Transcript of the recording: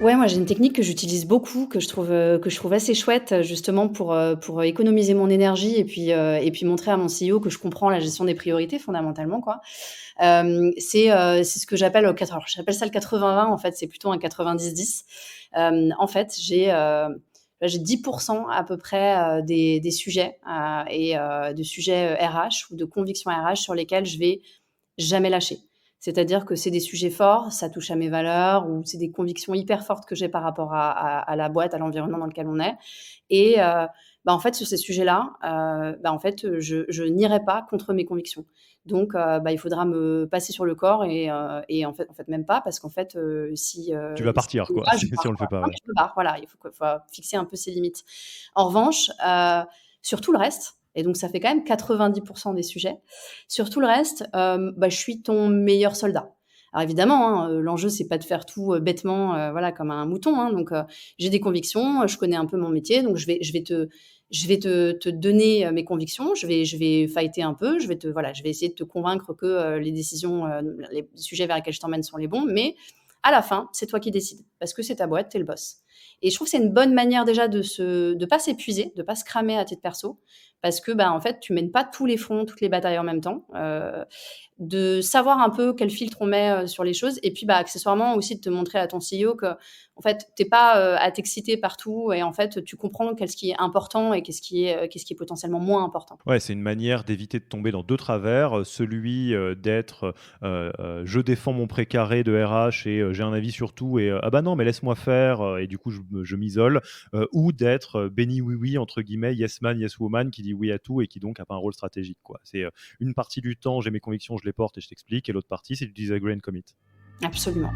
Ouais, moi j'ai une technique que j'utilise beaucoup, que je trouve assez chouette, justement pour économiser mon énergie et puis montrer à mon CEO que je comprends la gestion des priorités fondamentalement, quoi. C'est ce que j'appelle au quatre alors j'appelle ça le 80-20 en fait, c'est plutôt un 90-10. En fait, j'ai 10 à peu près, des sujets, de sujets, RH ou de convictions RH sur lesquels je vais jamais lâcher. C'est-à-dire que c'est des sujets forts, ça touche à mes valeurs ou c'est des convictions hyper fortes que j'ai par rapport à la boîte, à l'environnement dans lequel on est. Et en fait, sur ces sujets-là, en fait, je n'irai pas contre mes convictions. Donc, il faudra me passer sur le corps et en fait même pas parce qu'en fait, Tu vas si partir, je quoi, pas, je si pars, on le fait quoi. pas, Non, ouais. mais je pars, voilà, faut fixer un peu ses limites. En revanche, sur tout le reste et donc ça fait quand même 90 des sujets. Sur tout le reste, je suis ton meilleur soldat. Alors évidemment, hein, l'enjeu c'est pas de faire tout, bêtement, voilà, comme un mouton, hein, donc j'ai des convictions, je connais un peu mon métier, donc je vais te donner mes convictions, je vais fighter un peu, je vais essayer de te convaincre que les décisions, les sujets vers lesquels je t'emmène sont les bons, mais à la fin, c'est toi qui décides parce que c'est ta boîte, t'es le boss. Et je trouve que c'est une bonne manière déjà de pas s'épuiser, de pas se cramer à titre perso, parce que en fait, tu mènes pas tous les fronts, toutes les batailles en même temps. De savoir un peu quel filtre on met sur les choses et puis accessoirement aussi de te montrer à ton CEO que en fait t'es pas à t'exciter partout et en fait tu comprends qu'est-ce qui est important et qu'est-ce qui est potentiellement moins important. Ouais, c'est une manière d'éviter de tomber dans 2 travers, celui, d'être, je défends mon précaré de RH et j'ai un avis sur tout et «Ah bah non, mais laisse-moi faire», et du coup je m'isole, ou d'être, «béni oui oui» entre guillemets, yes man, yes woman, qui dit oui à tout et qui donc a pas un rôle stratégique, quoi. C'est, une partie du temps, j'ai mes convictions, je les porte et je t'explique et l'autre partie, c'est du disagree and commit. Absolument.